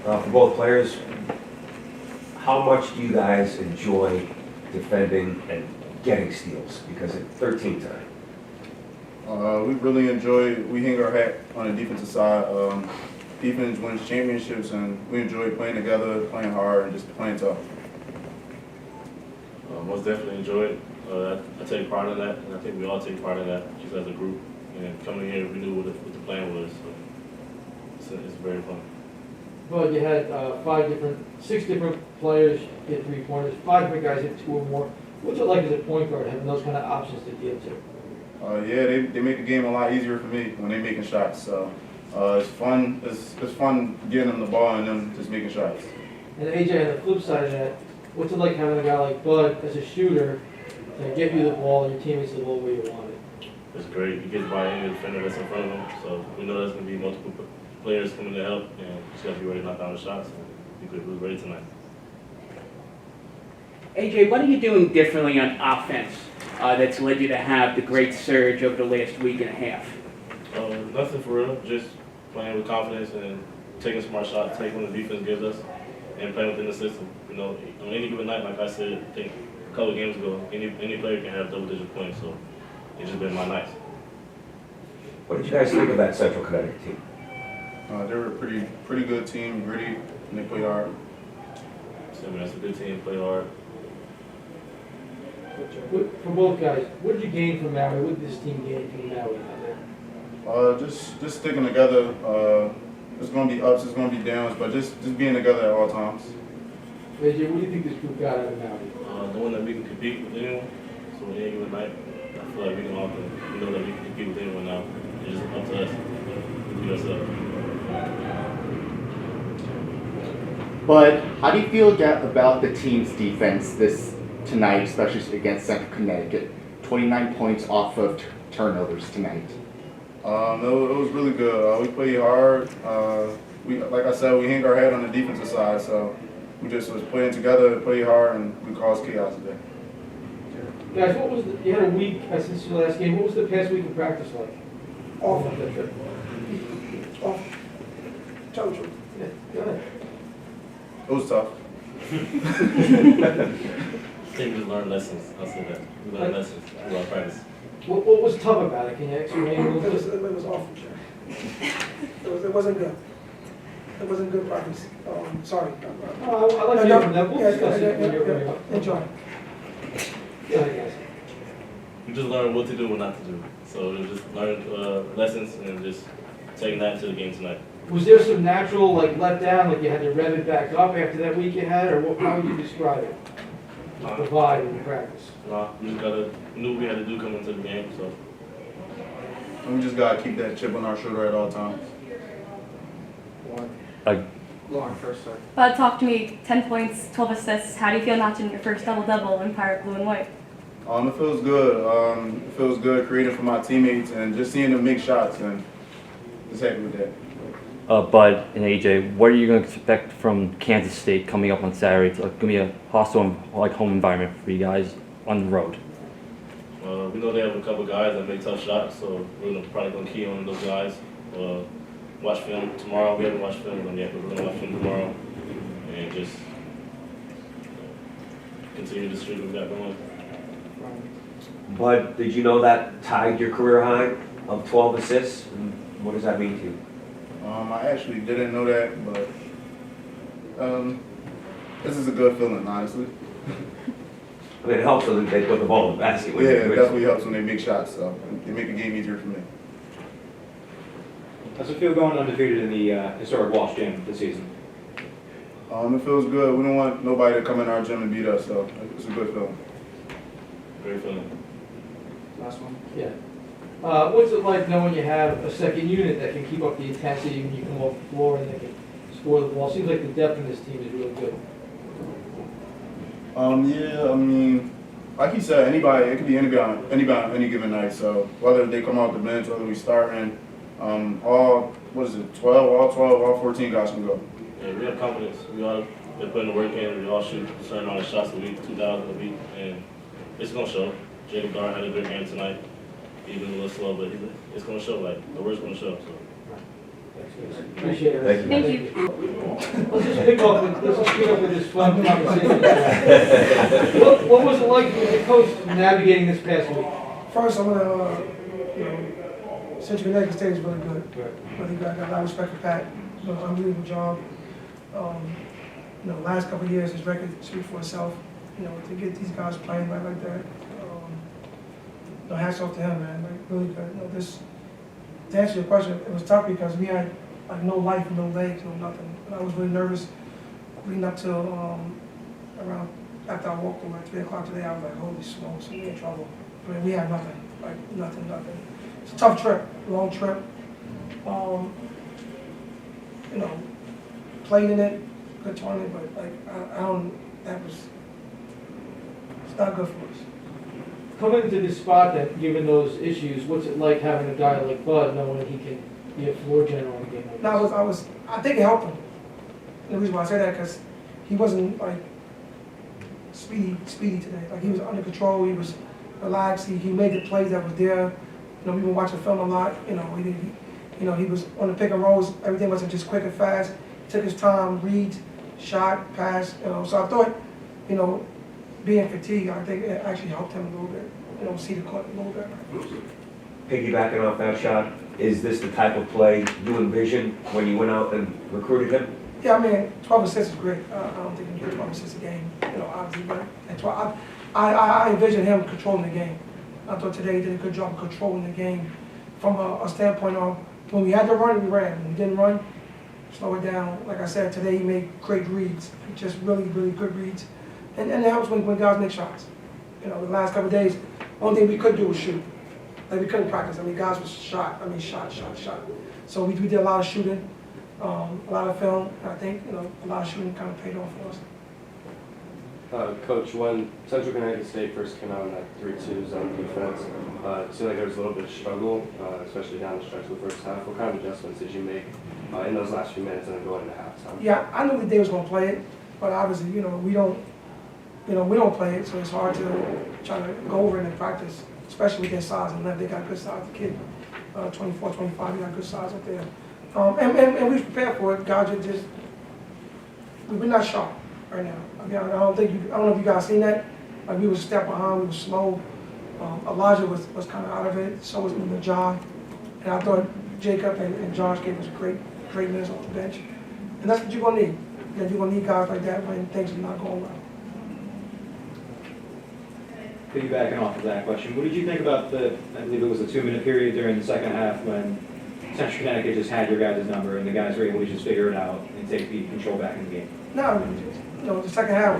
for both players. How much do you guys enjoy defending and getting steals? Because at 13 time. We really enjoy, we hang our hat on the defensive side. Defense wins championships, and we enjoy playing together, playing hard, and just playing tough. Most definitely enjoy it. I take part in that, and I think we all take part in that, just as a group. And coming here, we knew what the plan was, so it's very fun. Well, you had 6 different players hit 3-pointers, 5 different guys hit 2 or more. What's it like as a point guard having those kind of options to deal to? Yeah, they make the game a lot easier for me when they're making shots. So it's fun. It's fun getting them the ball and them just making shots. And AJ, on the flip side of that, what's it like having a guy like Bud as a shooter to get you the ball and your teammates the ball where you want it? It's great. He gets by any defender that's in front of him, so we know there's going to be multiple players coming to help, and just got to be ready to knock down the shots. And we were ready tonight. AJ, what are you doing differently on offense that's led you to have the great surge over the last week and a half? Nothing for real. Just playing with confidence and taking smart shots, taking what the defense gives us, and playing within the system. You know, on any given night, like I said, I think a couple of games ago, any player can have double-digit points. So it's just been my night. What did you guys think of that Central Connecticut team? They were a pretty good team, gritty, and they play hard. So, I mean, that's a good team, play hard. For both guys, what did you gain from Maui? What did this team gain from Maui out there? Just sticking together. There's going to be ups, there's going to be downs, but just being together at all times. AJ, what do you think this group got out of Maui? Knowing that we can compete with anyone, so any given night, I feel like we can all we know that we can compete with anyone now. It's just up to us to beat ourselves. But how do you feel about the team's defense tonight, especially against Central Connecticut? 29 points off of turnovers tonight. It was really good. We played hard. Like I said, we hang our head on the defensive side, so we just was playing together, played hard, and we caused chaos today. Guys, you had a week since your last game. What was the past week of practice like? Awful. Awful. Tell the truth. Yeah, go ahead. It was tough. I think we learned lessons. I'll say that. We learned lessons through our practice. What was tough about it? Can you explain a little bit? It was awful, Jerry. It wasn't good. It wasn't good practice. Sorry. Oh, I like to hear from them. We'll discuss it when you're Enjoy. Go ahead, guys. We just learned what to do and what not to do. So we just learned lessons and just taking that into the game tonight. Was there some natural letdown, like you had to rev it back up after that week you had, or how would you describe it? The vibe in practice. We just knew what we had to do coming into the game. So And we just got to keep that chip on our shoulder at all times. Lauren, first, sir. Bud, talk to me. 10 points, 12 assists. How do you feel notching your first double-double in Pirate Blue and White? It feels good. It feels good creating for my teammates and just seeing them make shots, and just happy with that. Bud and AJ, what are you going to expect from Kansas State coming up on Saturday? It's going to be a hostile home environment for you guys on the road. we know they have a couple guys that make tough shots, so we're probably going to key on those guys. Watch film tomorrow. We haven't watched film on them yet, but we're going to watch film tomorrow and just continue the streak we've got going. Bud, did you know that tied your career high of 12 assists? And what does that mean to you? I actually didn't know that, but this is a good feeling, honestly. I mean, it helps when they put the ball in the basket. Yeah, it definitely helps when they make shots, so they make the game easier for me. How's it feel going undefeated in the historic Walsh Gym this season? It feels good. We don't want nobody to come in our gym and beat us, so it's a good feeling. Great feeling. Last one? Yeah. What's it like knowing you have a second unit that can keep up the intensity when you come off the floor and they can score the ball? Seems like the depth in this team is really good. Yeah, I mean, like he said, anybody, it could be anybody on any given night. So whether they come off the bench, whether we start in, all 14 guys can go. Yeah, we have confidence. We all been putting the work in. We all shoot a certain amount of shots a week, 2,000 a week, and it's gonna show. Jaden Garr had a good game tonight. Even a little slow, but it's gonna show. Like the word's gonna show. So. Appreciate it. Thank you. Thank you. Let's just pick up, let's just pick up with this fun conversation. What was it like as a coach navigating this past week? First, I'm gonna, Central Connecticut State is really good. Really good. I got a lot of respect for Pat. Unbelievable job. Last couple of years, his record speaks for itself. To get these guys playing like that. Hats off to him, man. Like really good. To answer your question, it was tough because we had like no life, no legs, no nothing. And I was really nervous leading up till around after I walked over at 3 o'clock today. I was like, holy smokes, we in trouble. I mean, we had nothing, like nothing. It's a tough trip, long trip. Played in it, good tournament, but like it's not good for us. Coming into this spot, that given those issues, what's it like having a guy like Bud knowing that he can be a floor general in a game like this? I think it helped him. And the reason why I say that because he wasn't like speedy today. Like he was under control. He was relaxed. He made the plays that was there. We've been watching film a lot. He was on the pick and rolls. Everything wasn't just quick and fast. He took his time, read, shot, pass. So I thought, being fatigued, I think it actually helped him a little bit. See the court a little bit. Piggybacking off that shot, is this the type of play you envisioned when you went out and recruited him? Yeah, I mean, 12 assists is great. I don't think you can get 12 assists a game, obviously, but that's why I envision him controlling the game. I thought today he did a good job of controlling the game from a standpoint of when we had to run, we ran. When we didn't run, slow it down. Like I said, today he made great reads, just really, really good reads. And it helps when guys make shots. The last couple of days, only thing we could do was shoot. Like we couldn't practice. Guys was shot. Shot. So we did a lot of shooting, a lot of film. And I think, a lot of shooting kind of paid off for us. Coach, when Central Connecticut State first came out in that 3-2 zone defense, it seemed like there was a little bit of struggle, especially down the stretch of the first half. What kind of adjustments did you make in those last few minutes and then going into halftime? Yeah, I knew that they was going to play it, but obviously, we don't play it, so it's hard to try to go over it in practice, especially with their size and length. They got good size. The kid, 24, 25, they got good size up there. And we prepared for it. Guys are just, we're not sharp right now. I don't know if you guys seen that. Like we was a step behind, we were slow. Elijah was kind of out of it, so was John. And I thought Jacob and Josh gave us great minutes off the bench. And that's what you're going to need. You're going to need guys like that when things are not going well. Piggybacking off of that question, what did you think about I believe it was a 2-minute period during the second half when Central Connecticut just had your guys' number and the guys were able to just figure it out and take the control back in the game? No, the second half,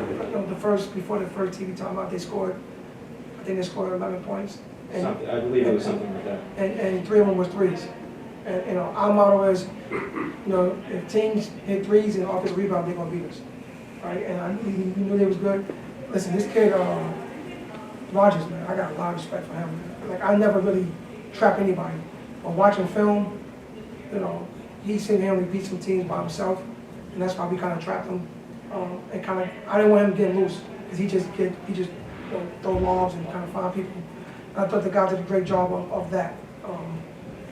before the first TV timeout, they scored, I think they scored 11 points. I believe it was something like that. And 3 of them was threes. And our motto is, if teams hit threes and offensive rebound, they're going to beat us. Right? And we knew they was good. Listen, this kid, Rogers, man, I got a lot of respect for him. Like, I never really trap anybody. But watching film, he single-handedly beat some teams by himself, and that's why we kind of trapped him. And kind of, I didn't want him to get loose, because he just throw lobs and kind of find people. And I thought the guys did a great job of that,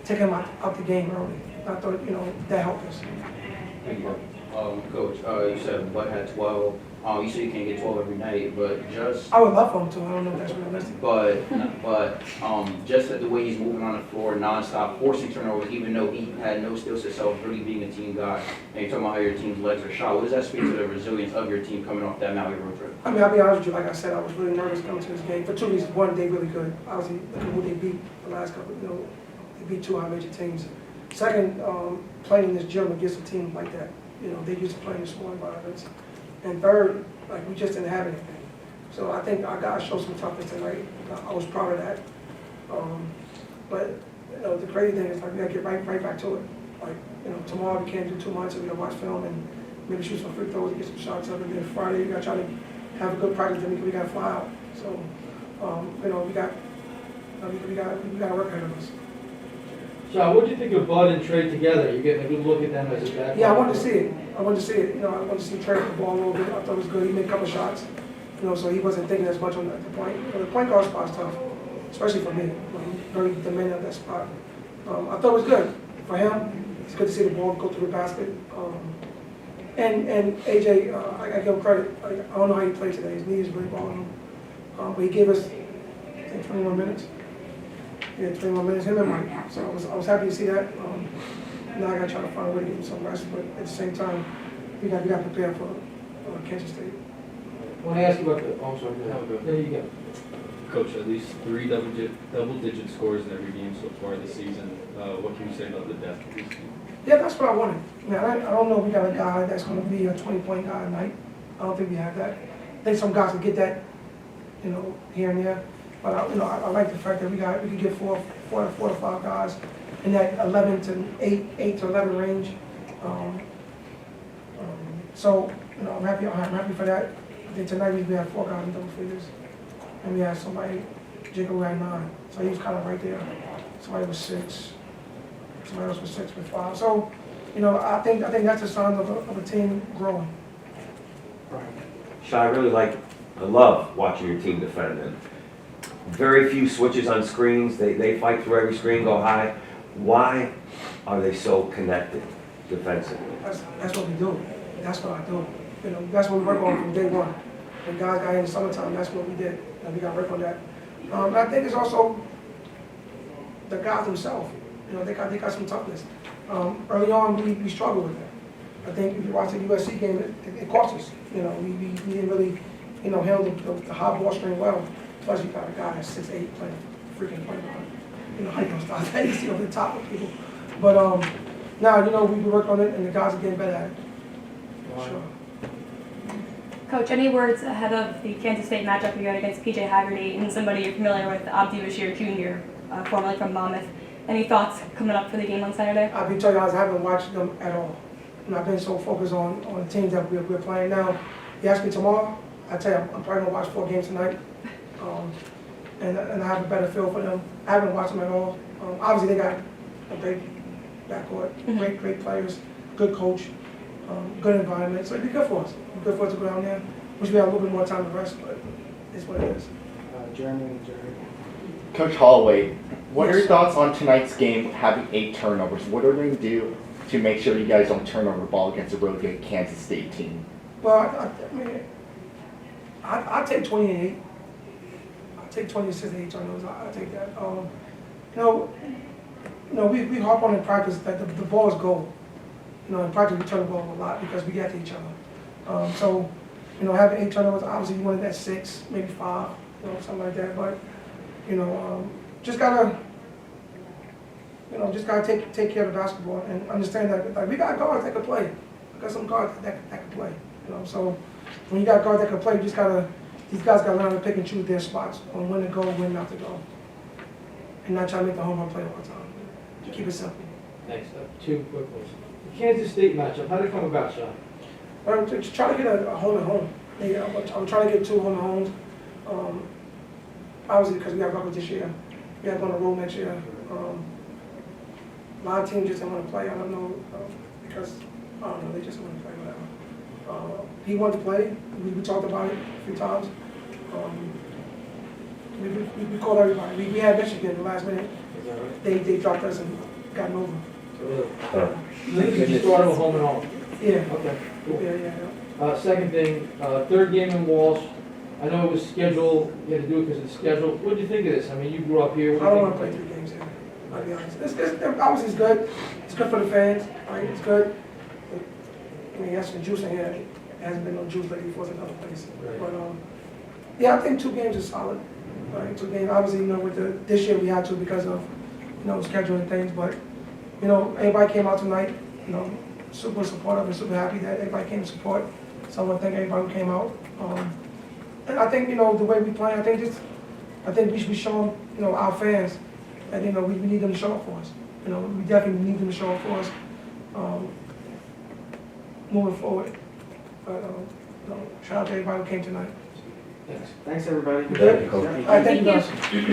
taking him out the game early. I thought, that helped us. Thank you. Coach, you said Bud had 12. You said you can't get 12 every night, but just... I would love for him to. I don't know if that's realistic. But just the way he's moving on the floor nonstop, forcing turnovers, even though he had no steals himself, really being a team guy, and you're talking about how your team's legs are shot. What does that speak to the resilience of your team coming off that Maui road trip? I'll be honest with you. Like I said, I was really nervous coming to this game for 2 reasons. One, they really good. Obviously, look at who they beat the last couple. They beat 2 high major teams. Second, playing in this gym against a team like that. They used to play in small environments. And third, like we just didn't have anything. So I think our guys showed some toughness tonight. I was proud of that. But the crazy thing is like we gotta get right back to it. Like tomorrow we can't do too much, so we gotta watch film and maybe shoot some free throws and get some shots up. And then Friday we gotta try to have a good practice. Then we gotta fly out. So we got to work ahead of us. So what do you think of Bud and Trey together? You're getting a good look at them as a back. Yeah, I wanted to see it. I wanted to see Trey with the ball a little bit. I thought it was good. He made a couple shots, so he wasn't thinking as much on the point. But the point guard spot's tough, especially for me. He's very demanding of that spot. I thought it was good for him. It's good to see the ball go through the basket. And AJ, I give him credit. I don't know how he played today. His knee is really bothering him. But he gave us, I think, 21 minutes. Yeah, 21 minutes, him and Mike. So I was happy to see that. Now I got to try to find a way to give him some rest, but at the same time, we got to prepare for Kansas State. I want to ask you about the, oh, I'm sorry, there you go. Coach, at least 3 double-digit scores in every game so far this season. What can you say about the depth of this team? Yeah, that's what I wanted. I don't know if we got a guy that's going to be a 20-point guy tonight. I don't think we have that. I think some guys can get that, here and there. But I like the fact that we can get four to five guys in that 11 to 8 to 11 range. So I'm happy for that. I think tonight we had 4 guys in double figures, and we had somebody, Jacob, who had 9. So he was kind of right there. Somebody was 6. Somebody else was 6 with 5. So, I think that's a sign of a team growing. Shy, I love watching your team defend. And very few switches on screens. They fight through every screen, go high. Why are they so connected defensively? That's what we do. That's what I do. That's what we work on from day one. When guys got in the summertime, that's what we did. And we got to work on that. I think it's also the guys themselves. They got some toughness. Early on, we struggled with that. I think if you watch the USC game, it cost us. We didn't really, handle the high ball string well. Plus, you got a guy that's 6'8" playing freaking point guard. How you gonna stop that? You see over the top of people. But now, we work on it, and the guys are getting better at it. Sure. Coach, any words ahead of the Kansas State matchup you got against PJ Haggerty and somebody you're familiar with, Abdi Bashir Jr., formerly from Monmouth? Any thoughts coming up for the game on Saturday? I'll be telling you, I haven't watched them at all. I've been so focused on the teams that we're playing now. You ask me tomorrow, I tell you, I'm probably going to watch 4 games tonight. And I have a better feel for them. I haven't watched them at all. Obviously, they got a great backcourt, great players, good coach, good environment. So it'd be good for us. It'd be good for us to go down there. Wish we had a little bit more time to rest, but it's what it is. Jeremy. Coach Holloway, what are your thoughts on tonight's game having 8 turnovers? What are we going to do to make sure you guys don't turn over the ball against a road good Kansas State team? Well, I'd take 28. I'd take 26 and 8 turnovers. I'd take that. We harp on in practice that the ball is gold. In practice we turn the ball a lot because we get to each other. So, having 8 turnovers, obviously you wanted that 6, maybe 5, something like that. But, just gotta take care of the basketball and understand that we got guards that can play. We got some guards that can play. So when you got guards that can play, these guys gotta learn to pick and choose their spots on when to go, when not to go, and not try to make the home run play all the time. Just keep it simple. Thanks. 2 quick ones. The Kansas State matchup, how did it come about, Sean? Just try to get a home and home. I'm trying to get 2 home and homes. Obviously, because we got Buckle this year, we have on the road next year. A lot of teams just don't want to play. I don't know because I don't know. They just want to play whatever. He wanted to play. We talked about it a few times. We called everybody. We had Michigan in the last minute. They dropped us and got over. You started with home and home. Yeah. Okay. Cool. Yeah. Second thing, 3rd game in Walsh. I know it was scheduled. You had to do it because it's scheduled. What did you think of this? I mean, you grew up here. I don't want to play 3 games here. I'll be honest. Obviously, it's good. It's good for the fans. Right? It's good. That's the juice in here. It hasn't been no juice lately for another place. Right. But I think 2 games is solid. Right? 2 games. Obviously, with this year we had to because of scheduling things. But everybody came out tonight. Super supportive and super happy that everybody came to support. So I want to thank everybody who came out. And I think the way we play, I think we should be showing our fans that we need them to show up for us. We definitely need them to show up for us moving forward. But shout out to everybody who came tonight. Thanks everybody. Good? All right, thank you guys.